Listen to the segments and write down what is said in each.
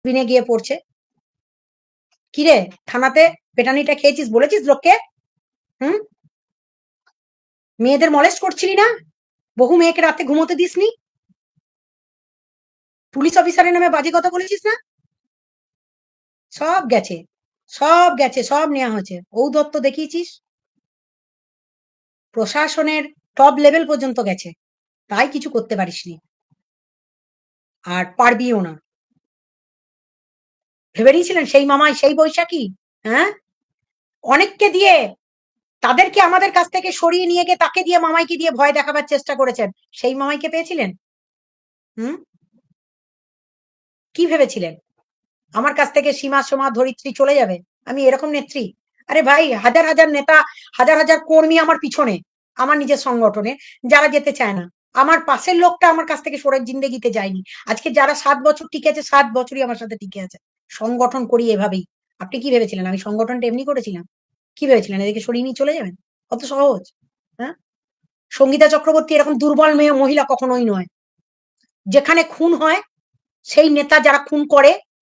বিনে গিয়ে পড়ছে। কিরে থানাতে পেটানিটা খেয়েছিস, বলেছিস লোককে? হুম, মেয়েদের মলেস্ট করছিলি না? বহু মেয়েকে রাতে ঘুমোতে দিসনি? পুলিশ অফিসারের নামে বাজে কথা বলেছিস না? সব গেছে, সব গেছে, সব নেওয়া হয়েছে। ঔদ্ধত্য দেখিয়েছিস, প্রশাসনের টপ লেভেল পর্যন্ত গেছে, তাই কিছু করতে পারিসনি, আর পারবিও না। ভেবে নিয়েছিলেন সেই মামাই সেই বৈশাখী? হ্যাঁ, অনেককে দিয়ে, তাদেরকে আমাদের কাছ থেকে সরিয়ে নিয়ে গিয়ে তাকে দিয়ে, মামাইকে দিয়ে ভয় দেখাবার চেষ্টা করেছেন, সেই মামাইকে পেয়েছিলেন? হুম, কি ভেবেছিলেন আমার কাছ থেকে সীমা সোমা ধরিত্রী চলে যাবে? আমি এরকম নেত্রী? আরে ভাই, হাজার হাজার নেতা, হাজার হাজার কর্মী আমার পিছনে, আমার নিজের সংগঠনে, যারা যেতে চায় না। আমার পাশের লোকটা আমার কাছ থেকে সরে জিন্দেগিতে যায়নি। আজকে যারা 7 বছর টিকে আছে, 7 বছরই আমার সাথে টিকে আছে। সংগঠন করি এভাবেই। আপনি কি ভেবেছিলেন আমি সংগঠনটা এমনি করেছিলাম? কি ভেবেছিলেন এদিকে সরিয়ে নিয়ে চলে যাবেন? কত সহজ! হ্যাঁ, সঙ্গীতা চক্রবর্তী এরকম দুর্বল মেয়ে মহিলা কখনোই নয়। যেখানে খুন হয়, সেই নেতা যারা খুন করে,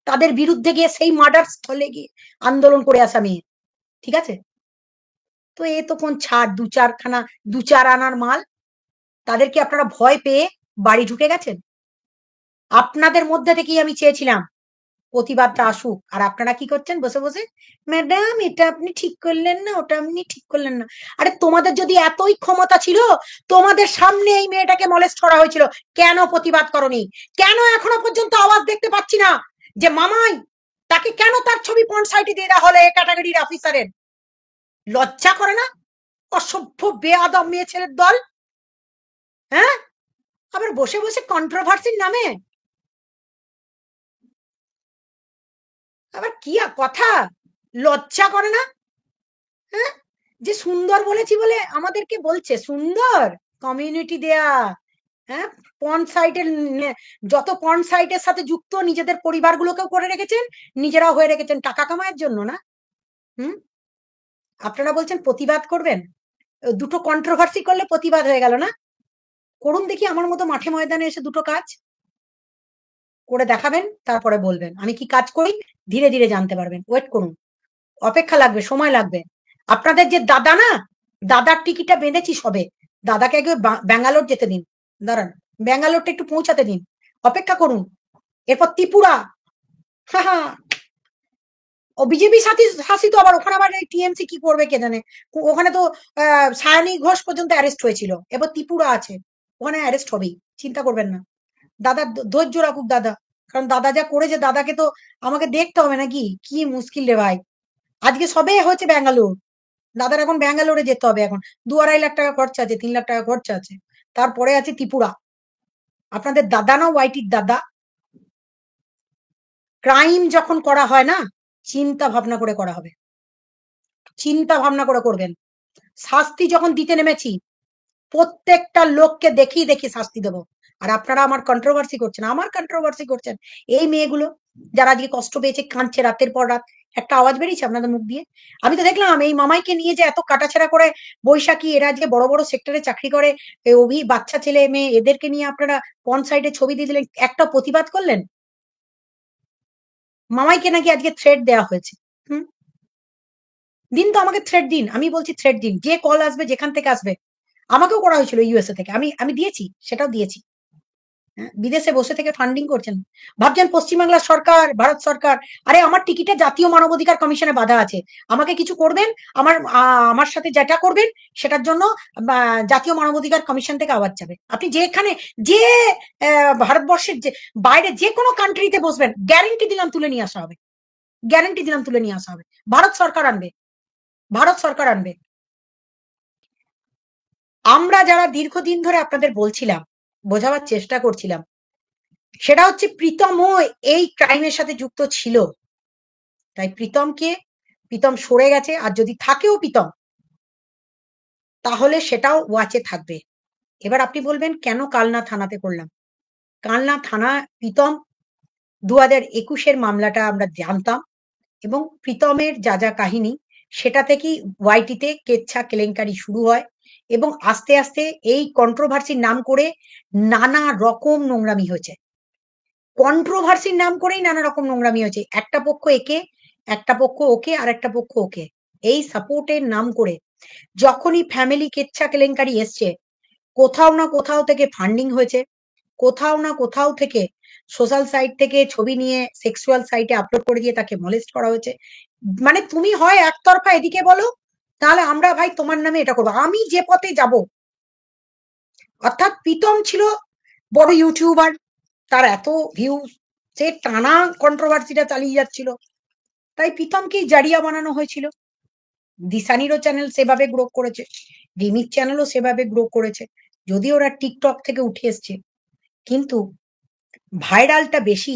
তাদের বিরুদ্ধে গিয়ে সেই মার্ডার স্থলে গিয়ে আন্দোলন করে আসা মেয়ে। ঠিক আছে? তো এ তো কোন ছাড়, দু চারখানা, দু চার আনার মাল, তাদেরকে আপনারা ভয় পেয়ে বাড়ি ঢুকে গেছেন। আপনাদের মধ্যে থেকেই আমি চেয়েছিলাম প্রতিবাদটা আসুক, আর আপনারা কি করছেন বসে বসে? ম্যাডাম এটা আপনি ঠিক করলেন না, ওটা আপনি ঠিক করলেন না। আরে তোমাদের যদি এতই ক্ষমতা ছিল, তোমাদের সামনে এই মেয়েটাকে মলেস্ট করা হয়েছিল, কেন প্রতিবাদ করনি? কেন এখনো পর্যন্ত আওয়াজ দেখতে পাচ্ছি না যে মামাই, তাকে কেন তার ছবি পর্ন সাইটে দিয়ে দেওয়া হলো এ ক্যাটাগরির অফিসারের? লজ্জা করে না? অসভ্য বেয়াদব মেয়ে ছেলের দল। হ্যাঁ, আবার বসে বসে কন্ট্রোভার্সির নামে আবার কি কথা! লজ্জা করে না? হ্যাঁ, যে সুন্দর বলেছি বলে আমাদেরকে বলছে সুন্দর, কমিউনিটি দেয়া। হ্যাঁ, পর্ন সাইটের, যত পর্ন সাইটের সাথে যুক্ত নিজেদের পরিবারগুলোকেও করে রেখেছেন, নিজেরাও হয়ে রেখেছেন টাকা কামানোর জন্য না? হুম, আপনারা বলছেন প্রতিবাদ করবেন, দুটো কন্ট্রোভার্সি করলে প্রতিবাদ হয়ে গেল না? করুন দেখি আমার মতো মাঠে ময়দানে এসে দুটো কাজ করে দেখাবেন, তারপরে বলবেন আমি কি কাজ করি। ধীরে ধীরে জানতে পারবেন, ওয়েট করুন, অপেক্ষা লাগবে, সময় লাগবে। আপনাদের যে দাদা না, দাদার টিকিটটা বেঁধেছি সবে। দাদাকে আগে ব্যাঙ্গালোর যেতে দিন। দাঁড়ান, ব্যাঙ্গালোরটা একটু পৌঁছাতে দিন, অপেক্ষা করুন। এরপর ত্রিপুরা। হ্যাঁ হ্যাঁ, ও বিজেপি শাসিত, আবার ওখানে আবার টিএমসি কি করবে কে জানে। ওখানে তো সায়নী ঘোষ পর্যন্ত অ্যারেস্ট হয়েছিল, এবার ত্রিপুরা আছে, ওখানে অ্যারেস্ট হবেই, চিন্তা করবেন না। দাদা ধৈর্য রাখুক দাদা, কারণ দাদা যা করেছে, দাদাকে তো আমাকে দেখতে হবে নাকি? কি মুশকিল রে ভাই। আজকে সবে হচ্ছে ব্যাঙ্গালোর, দাদার এখন ব্যাঙ্গালোরে যেতে হবে। এখন 2-2.5 লাখ টাকা খরচা আছে, 3 লাখ টাকা খরচা আছে, তারপরে আছে ত্রিপুরা। আপনাদের দাদা না ওয়াইটির দাদা? ক্রাইম যখন করা হয় না, চিন্তা ভাবনা করে করা হবে, চিন্তা ভাবনা করে করবেন। শাস্তি যখন দিতে নেমেছি, প্রত্যেকটা লোককে দেখিয়ে দেখিয়ে শাস্তি দেবো। আর আপনারা আমার কন্ট্রোভার্সি করছেন, আমার কন্ট্রোভার্সি করছেন। এই মেয়েগুলো যারা আজকে কষ্ট পেয়েছে, কাঁদছে রাতের পর রাত, একটা আওয়াজ বেরিয়েছে আপনাদের মুখ দিয়ে? আমি তো দেখলাম এই মামাইকে নিয়ে যে এত কাটাছেড়া করে, বৈশাখী এরা যে বড় বড় সেক্টরে চাকরি করে, বাচ্চা ছেলে মেয়ে এদেরকে নিয়ে আপনারা পন সাইডে ছবি দিয়ে দিলেন, একটা প্রতিবাদ করলেন? মামাইকে নাকি আজকে থ্রেট দেওয়া হয়েছে। হুম, দিন তো আমাকে থ্রেট দিন, আমি বলছি থ্রেট দিন, যে কল আসবে যেখান থেকে আসবে। আমাকেও করা হয়েছিল ইউএসএ থেকে, আমি আমি দিয়েছি, সেটাও দিয়েছি। হ্যাঁ, বিদেশে বসে থেকে ফান্ডিং করছেন, ভাবছেন পশ্চিমবাংলার সরকার, ভারত সরকার। আরে আমার টিকিটে জাতীয় মানবাধিকার কমিশনে বাধা আছে, আমাকে কিছু করবেন, আমার সাথে যেটা করবেন সেটার জন্য জাতীয় মানবাধিকার কমিশন থেকে আওয়াজ যাবে। আপনি যেখানে, যে ভারতবর্ষের যে বাইরে যে কোনো কান্ট্রিতে বসবেন, গ্যারেন্টি দিলাম তুলে নিয়ে আসা হবে, গ্যারেন্টি দিলাম তুলে নিয়ে আসা হবে। ভারত সরকার আনবে, ভারত সরকার আনবে। আমরা যারা দীর্ঘদিন ধরে আপনাদের বলছিলাম, বোঝাবার চেষ্টা করছিলাম, সেটা হচ্ছে প্রীতমও এই ক্রাইমের সাথে যুক্ত ছিল। তাই প্রীতম সরে গেছে, আর যদি থাকেও প্রীতম, তাহলে সেটাও ওয়াচে থাকবে। এবার আপনি বলবেন কেন কালনা থানাতে করলাম? কালনা থানা, প্রীতম 2021-এর মামলাটা আমরা জানতাম, এবং প্রীতমের যা যা কাহিনী, সেটা থেকেই ওয়াইটিতে কেচ্ছা কেলেঙ্কারি শুরু হয়, এবং আস্তে আস্তে এই কন্ট্রোভার্সির নাম করে নানা রকম নোংরামি হয়েছে। কন্ট্রোভার্সির নাম করেই নানা রকম নোংরামি হয়েছে। একটা পক্ষ একে, একটা পক্ষ ওকে, আর একটা পক্ষ ওকে, এই সাপোর্টের নাম করে যখনই ফ্যামিলি কেচ্ছা কেলেঙ্কারি এসছে, কোথাও না কোথাও থেকে ফান্ডিং হয়েছে, কোথাও না কোথাও থেকে সোশ্যাল সাইট থেকে ছবি নিয়ে সেক্সুয়াল সাইটে আপলোড করে দিয়ে তাকে মলেস্ট করা হয়েছে। মানে তুমি হয় একতরফা এদিকে বলো, তাহলে আমরা ভাই তোমার নামে এটা করবো। আমি যে পথে যাব, অর্থাৎ প্রীতম ছিল বড় ইউটিউবার, তার এত ভিউ, সে টানা কন্ট্রোভার্সিটা চালিয়ে যাচ্ছিল, তাই প্রীতমকেই জারিয়া বানানো হয়েছিল। দিশানিরও চ্যানেল সেভাবে গ্রো করেছে, রিমির চ্যানেলও সেভাবে গ্রো করেছে, যদিও ওরা টিকটক থেকে উঠে এসছে, কিন্তু ভাইরালটা বেশি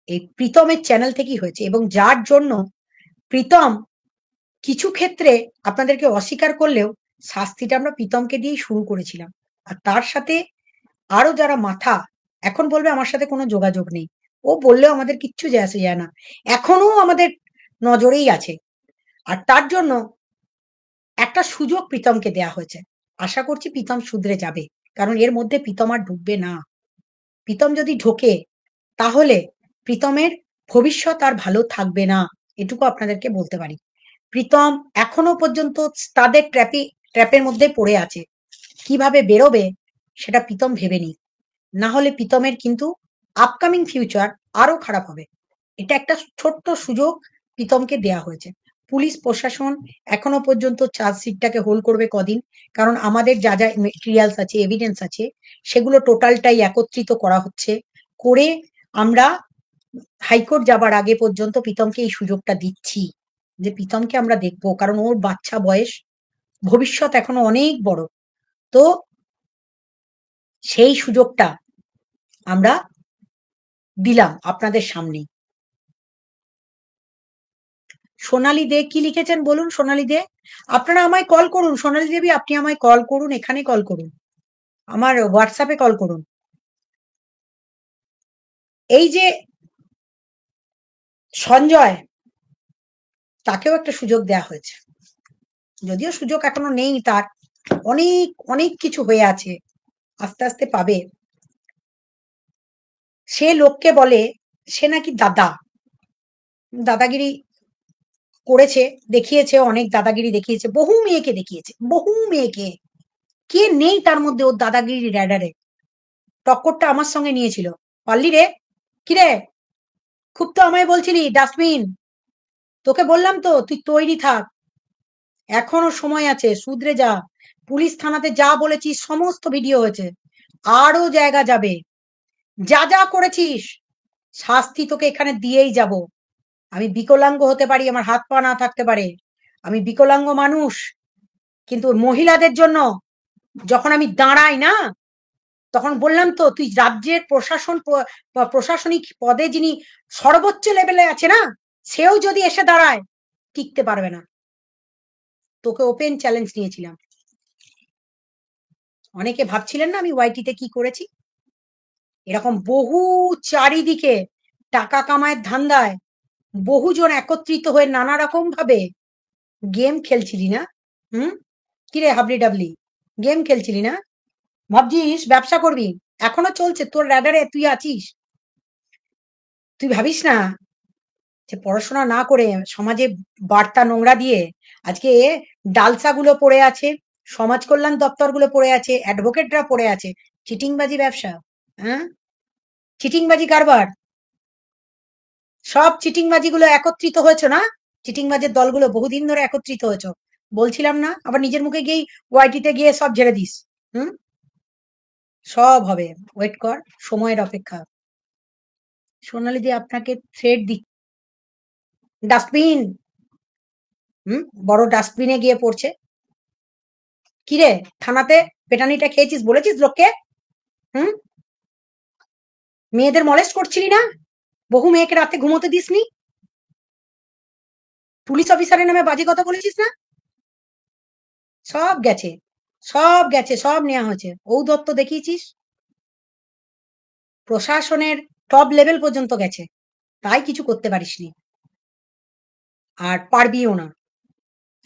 এই প্রীতমের চ্যানেল থেকেই হয়েছে। এবং যার জন্য প্রীতম কিছু ক্ষেত্রে আপনাদেরকে অস্বীকার করলেও শাস্তিটা আমরা প্রীতমকে দিয়েই শুরু করেছিলাম। আর তার সাথে আরো যারা মাথা, এখন বলবে আমার সাথে কোনো যোগাযোগ নেই, ও বললেও আমাদের কিচ্ছু যায় আসে যায় না, এখনো আমাদের নজরেই আছে। আর তার জন্য একটা সুযোগ প্রীতমকে দেয়া হয়েছে। আশা করছি প্রীতম শুধরে যাবে, কারণ এর মধ্যে প্রীতম আর ঢুকবে না। প্রীতম যদি ঢোকে, তাহলে প্রীতমের ভবিষ্যৎ আর ভালো থাকবে না, এটুকু আপনাদেরকে বলতে পারি। প্রীতম এখনো পর্যন্ত তাদের ট্র্যাপের মধ্যে পড়ে আছে, কিভাবে বেরোবে সেটা প্রীতম ভেবে নি, না হলে প্রীতমের কিন্তু আপকামিং ফিউচার আরো খারাপ হবে। এটা একটা ছোট্ট সুযোগ প্রীতমকে দেয়া হয়েছে। পুলিশ প্রশাসন এখনো পর্যন্ত চার্জশিটটাকে হোল্ড করবে কদিন, কারণ আমাদের যা যা মেটেরিয়ালস আছে, এভিডেন্স আছে, সেগুলো টোটালটাই একত্রিত করা হচ্ছে, করে আমরা হাইকোর্ট যাবার আগে পর্যন্ত প্রীতমকে এই সুযোগটা দিচ্ছি, যে প্রীতমকে আমরা দেখবো, কারণ ওর বাচ্চা বয়স, ভবিষ্যৎ এখনো অনেক বড়। তো সেই সুযোগটা আমরা দিলাম আপনাদের সামনেই। সোনালী দে কি লিখেছেন বলুন? সোনালী দে, আপনারা আমায় কল করুন। সোনালী দেবী, আপনি আমায় কল করুন, এখানে কল করুন, আমার হোয়াটসঅ্যাপে কল করুন। এই যে সঞ্জয়, তাকেও একটা সুযোগ দেয়া হয়েছে, যদিও সুযোগ এখনো নেই তার, অনেক অনেক কিছু হয়ে আছে, আস্তে আস্তে পাবে। সে লোককে বলে সে নাকি দাদা, দাদাগিরি করেছে, দেখিয়েছে, অনেক দাদাগিরি দেখিয়েছে, বহু মেয়েকে দেখিয়েছে, বহু মেয়েকে, কে নেই তার মধ্যে ওর দাদাগিরি র্যাডারে। টক্করটা আমার সঙ্গে নিয়েছিল, পারলি রে, কিরে, খুব তো আমায় বলছিলি ডাস্টবিন, তোকে বললাম তো তুই তৈরি থাক, এখনো সময় আছে, শুধরে যা। পুলিশ থানাতে যা বলেছিস সমস্ত ভিডিও হয়েছে, আরো জায়গা যাবে, যা যা করেছিস শাস্তি তোকে এখানে দিয়েই যাব। আমি বিকলাঙ্গ হতে পারি, আমার হাত পা না থাকতে পারে, আমি বিকলাঙ্গ মানুষ, কিন্তু মহিলাদের জন্য যখন আমি দাঁড়াই না, তখন বললাম তো, তুই রাজ্যের প্রশাসনিক পদে যিনি সর্বোচ্চ লেভেলে আছে না, সেও যদি এসে দাঁড়ায়, টিকতে পারবে না। তোকে ওপেন চ্যালেঞ্জ নিয়েছিলাম। অনেকে ভাবছিলেন না আমি ওয়াইটিতে কি করেছি, এরকম বহু চারিদিকে টাকা কামায়ের ধান্দায় বহুজন একত্রিত হয়ে নানা রকম ভাবে গেম খেলছিলি না? হুম, কিরে হাবলি ডাবলি, গেম খেলছিলি না? ভাবছিস ব্যবসা করবি, এখনো চলছে তোর র্যাডারে, তুই আছিস। তুই ভাবিস না যে পড়াশোনা না করে সমাজে বার্তা নোংরা দিয়ে আজকে ডালসাগুলো পড়ে আছে, সমাজ কল্যাণ দপ্তরগুলো পড়ে আছে, অ্যাডভোকেটরা পড়ে আছে, চিটিংবাজি ব্যবসা, হ্যাঁ, চিটিংবাজি কারবার, সব চিটিংবাজিগুলো একত্রিত হয়েছে না, চিটিংবাজের দলগুলো বহুদিন ধরে একত্রিত হয়েছে, বলছিলাম না? আবার নিজের মুখে গিয়ে ওয়াইটিতে গিয়ে সব ঝেড়ে দিস। হুম, সব হবে, ওয়েট কর, সময়ের অপেক্ষা। সোনালি দি আপনাকে থ্রেড দি, ডাস্টবিন, বড় ডাস্টবিনে গিয়ে পড়ছে। কিরে, থানাতে পেটানিটা খেয়েছিস, বলেছিস লোককে? হুম, মেয়েদের মলেস্ট করছিলি না, বহু মেয়েকে রাতে ঘুমোতে দিসনি, পুলিশ অফিসারের নামে বাজে কথা বলেছিস না? সব গেছে, সব গেছে, সব নেওয়া হয়েছে, ঔদত্ত দেখিয়েছিস, প্রশাসনের টপ লেভেল পর্যন্ত গেছে, তাই কিছু করতে পারিসনি, আর পারবিও না।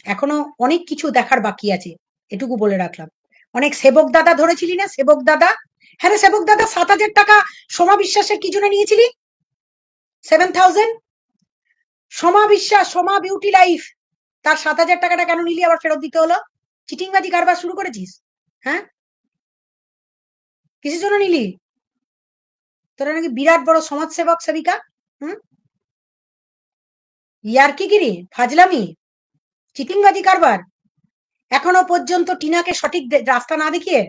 এখনো অনেক কিছু দেখার বাকি আছে, এটুকু বলে রাখলাম। অনেক সেবক দাদা ধরেছিলি না, সেবক দাদা, হ্যাঁ রে সেবক দাদা, 7,000 টাকা সোমা বিশ্বাসের কি জন্য নিয়েছিলি? 7,000 সোমা বিশ্বাস, সোমা বিউটি লাইফ, তার 7,000 টাকাটা কেন নিলি, আবার ফেরত দিতে হলো? চিটিংবাজি কারবার শুরু করেছিস? হ্যাঁ, কিসের জন্য নিলি? তোরা নাকি বিরাট বড় সমাজসেবক সেবিকা। হুম, ইয়ার্কিগিরি, ফাজলামি, চিটিংবাজি কারবার। এখনো পর্যন্ত টিনাকে সঠিক রাস্তা না দেখিয়ে